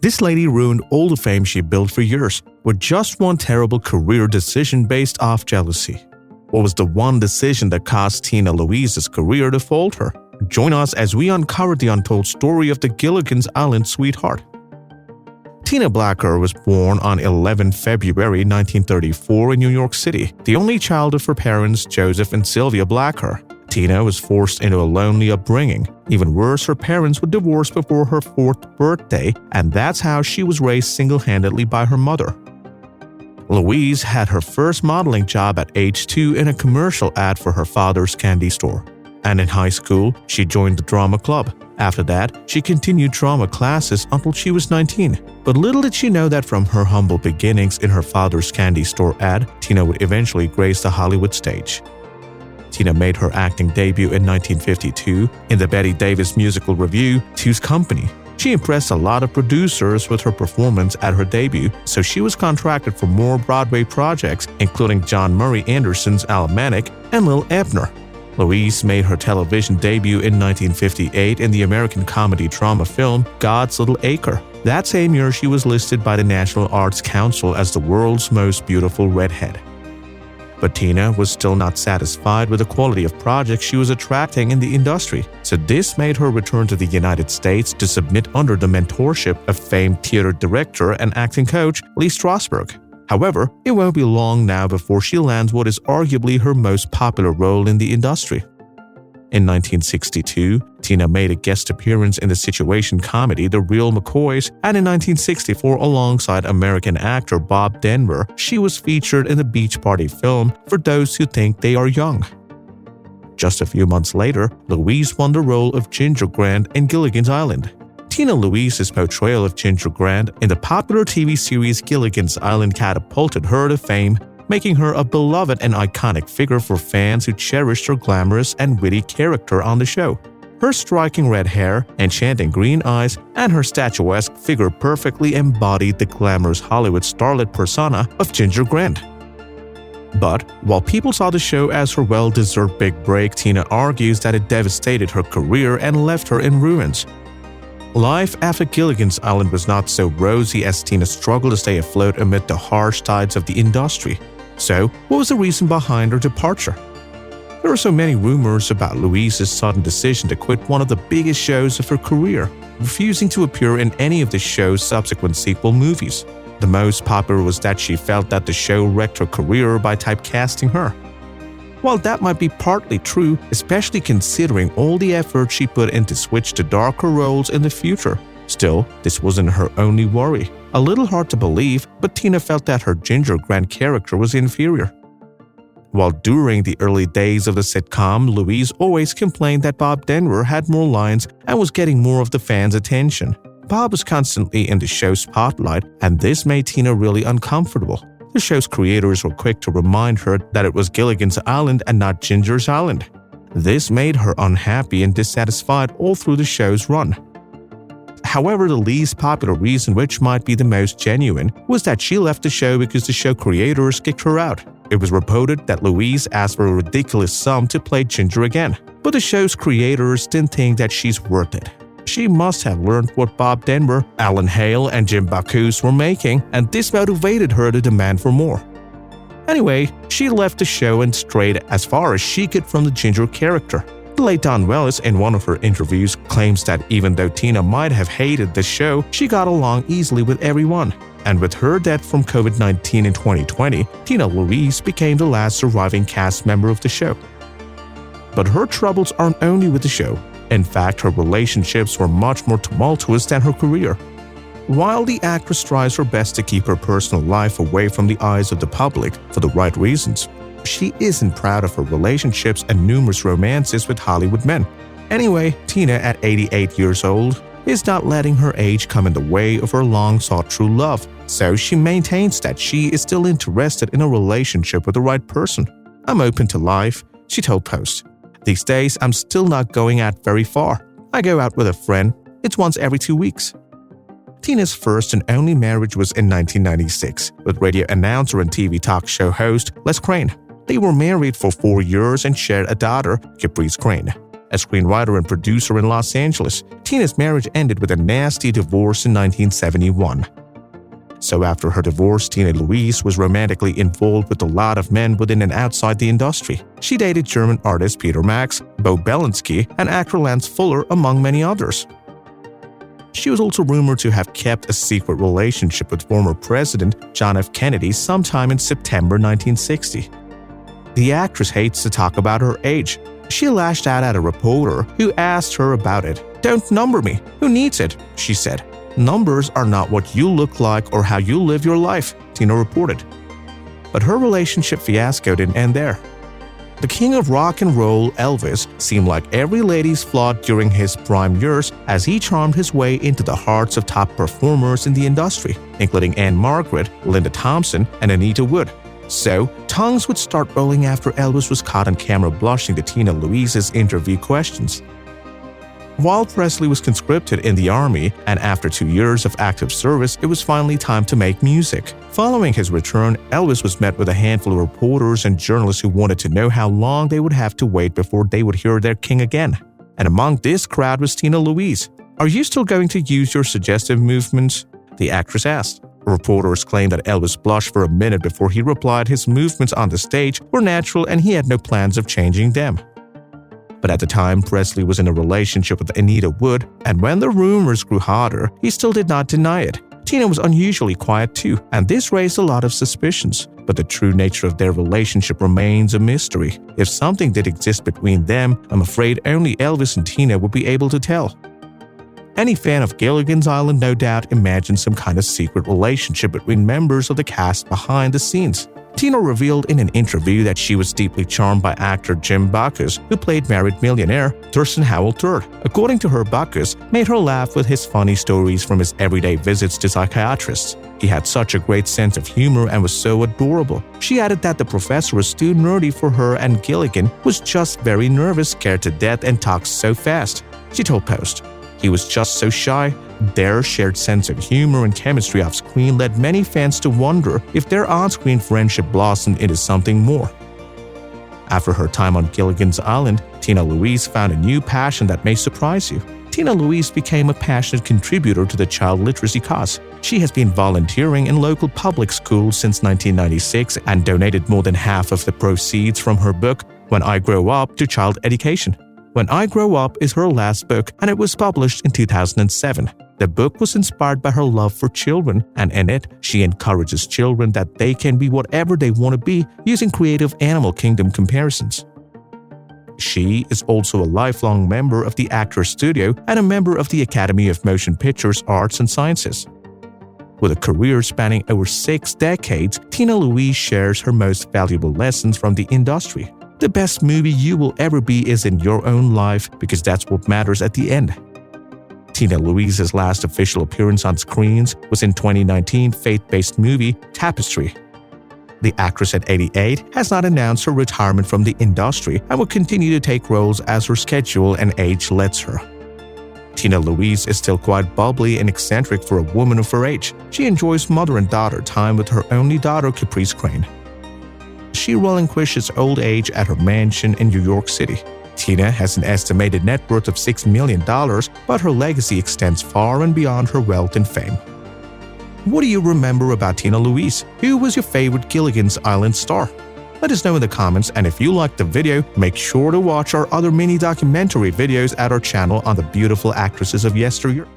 This lady ruined all the fame she built for years with just one terrible career decision based off jealousy. What was the one decision that caused Tina Louise's career to falter? Join us as we uncover the untold story of the Gilligan's Island sweetheart. Tina Blacker was born on 11 February 1934 in New York City, the only child of her parents Joseph and Sylvia Blacker. Tina was forced into a lonely upbringing. Even worse, her parents were divorced before her 4th birthday, and that's how she was raised single-handedly by her mother. Louise had her first modeling job at age 2 in a commercial ad for her father's candy store. And in high school, she joined the drama club. After that, she continued drama classes until she was 19. But little did she know that from her humble beginnings in her father's candy store ad, Tina would eventually grace the Hollywood stage. Tina made her acting debut in 1952 in the Bette Davis musical revue, Two's Company. She impressed a lot of producers with her performance at her debut, so she was contracted for more Broadway projects, including John Murray Anderson's Almanac and Lil Abner. Louise made her television debut in 1958 in the American comedy drama film God's Little Acre. That same year, she was listed by the National Arts Council as the world's most beautiful redhead. But Tina was still not satisfied with the quality of projects she was attracting in the industry, so this made her return to the United States to submit under the mentorship of famed theater director and acting coach Lee Strasberg. However, it won't be long now before she lands what is arguably her most popular role in the industry. In 1962, Tina made a guest appearance in the situation comedy The Real McCoys, and in 1964, alongside American actor Bob Denver, she was featured in the Beach Party film For Those Who Think They Are Young. Just a few months later, Louise won the role of Ginger Grant in Gilligan's Island. Tina Louise's portrayal of Ginger Grant in the popular TV series Gilligan's Island catapulted her to fame, making her a beloved and iconic figure for fans who cherished her glamorous and witty character on the show. Her striking red hair, enchanting green eyes, and her statuesque figure perfectly embodied the glamorous Hollywood starlet persona of Ginger Grant. But while people saw the show as her well-deserved big break, Tina argues that it devastated her career and left her in ruins. Life after Gilligan's Island was not so rosy as Tina struggled to stay afloat amid the harsh tides of the industry. So, what was the reason behind her departure? There are so many rumors about Louise's sudden decision to quit one of the biggest shows of her career, refusing to appear in any of the show's subsequent sequel movies. The most popular was that she felt that the show wrecked her career by typecasting her. While that might be partly true, especially considering all the effort she put in to switch to darker roles in the future, still, this wasn't her only worry. A little hard to believe, but Tina felt that her Ginger Grant character was inferior. While during the early days of the sitcom, Louise always complained that Bob Denver had more lines and was getting more of the fans' attention. Bob was constantly in the show's spotlight, and this made Tina really uncomfortable. The show's creators were quick to remind her that it was Gilligan's Island and not Ginger's Island. This made her unhappy and dissatisfied all through the show's run. However, the least popular reason, which might be the most genuine, was that she left the show because the show creators kicked her out. It was reported that Louise asked for a ridiculous sum to play Ginger again, but the show's creators didn't think that she's worth it. She must have learned what Bob Denver, Alan Hale, and Jim Backus were making, and this motivated her to demand for more. Anyway, she left the show and strayed as far as she could from the Ginger character. The late Don Wells, in one of her interviews, claims that even though Tina might have hated the show, she got along easily with everyone. And with her death from COVID-19 in 2020, Tina Louise became the last surviving cast member of the show. But her troubles aren't only with the show. In fact, her relationships were much more tumultuous than her career. While the actress tries her best to keep her personal life away from the eyes of the public for the right reasons, she isn't proud of her relationships and numerous romances with Hollywood men. Anyway, Tina, at 88 years old, is not letting her age come in the way of her long-sought true love, so she maintains that she is still interested in a relationship with the right person. "I'm open to life," she told Post. "These days, I'm still not going out very far. I go out with a friend. It's once every 2 weeks." Tina's first and only marriage was in 1996 with radio announcer and TV talk show host Les Crane. They were married for 4 years and shared a daughter, Caprice Crane. a screenwriter and producer in Los Angeles. Tina's marriage ended with a nasty divorce in 1971. So after her divorce, Tina Louise was romantically involved with a lot of men within and outside the industry. She dated German artist Peter Max, Bo Belinsky, and actor Lance Fuller, among many others. She was also rumored to have kept a secret relationship with former President John F. Kennedy sometime in September 1960. The actress hates to talk about her age. She lashed out at a reporter who asked her about it. "Don't number me. Who needs it?" she said. "Numbers are not what you look like or how you live your life," Tina reported. But her relationship fiasco didn't end there. The king of rock and roll, Elvis, seemed like every lady's flaw during his prime years as he charmed his way into the hearts of top performers in the industry, including Anne Margaret, Linda Thompson, and Anita Wood. So, tongues would start rolling after Elvis was caught on camera blushing to Tina Louise's interview questions. While Presley was conscripted in the army, and after 2 years of active service, it was finally time to make music. Following his return, Elvis was met with a handful of reporters and journalists who wanted to know how long they would have to wait before they would hear their king again. And among this crowd was Tina Louise. "Are you still going to use your suggestive movements?" the actress asked. Reporters claimed that Elvis blushed for a minute before he replied his movements on the stage were natural and he had no plans of changing them. But at the time, Presley was in a relationship with Anita Wood, and when the rumors grew hotter, he still did not deny it. Tina was unusually quiet too, and this raised a lot of suspicions. But the true nature of their relationship remains a mystery. If something did exist between them, I'm afraid only Elvis and Tina would be able to tell. Any fan of Gilligan's Island no doubt imagined some kind of secret relationship between members of the cast behind the scenes. Tina revealed in an interview that she was deeply charmed by actor Jim Backus, who played married millionaire Thurston Howell III. According to her, Backus made her laugh with his funny stories from his everyday visits to psychiatrists. He had such a great sense of humor and was so adorable. She added that the professor was too nerdy for her and Gilligan was just very nervous, scared to death, and talked so fast. She told Post, "He was just so shy." Their shared sense of humor and chemistry off-screen led many fans to wonder if their on-screen friendship blossomed into something more. After her time on Gilligan's Island, Tina Louise found a new passion that may surprise you. Tina Louise became a passionate contributor to the child literacy cause. She has been volunteering in local public schools since 1996 and donated more than half of the proceeds from her book, When I Grow Up, to child education. When I Grow Up is her last book, and it was published in 2007. The book was inspired by her love for children, and in it, she encourages children that they can be whatever they want to be using creative animal kingdom comparisons. She is also a lifelong member of the Actors Studio and a member of the Academy of Motion Pictures Arts and Sciences. With a career spanning over 6 decades, Tina Louise shares her most valuable lessons from the industry. The best movie you will ever be is in your own life, because that's what matters at the end. Tina Louise's last official appearance on screens was in 2019 faith-based movie Tapestry. The actress at 88 has not announced her retirement from the industry and will continue to take roles as her schedule and age lets her. Tina Louise is still quite bubbly and eccentric for a woman of her age. She enjoys mother and daughter time with her only daughter, Caprice Crane. She relinquishes old age at her mansion in New York City. Tina has an estimated net worth of $6 million, but her legacy extends far and beyond her wealth and fame. What do you remember about Tina Louise? Who was your favorite Gilligan's Island star? Let us know in the comments, and if you liked the video, make sure to watch our other mini documentary videos at our channel on the beautiful actresses of yesteryear.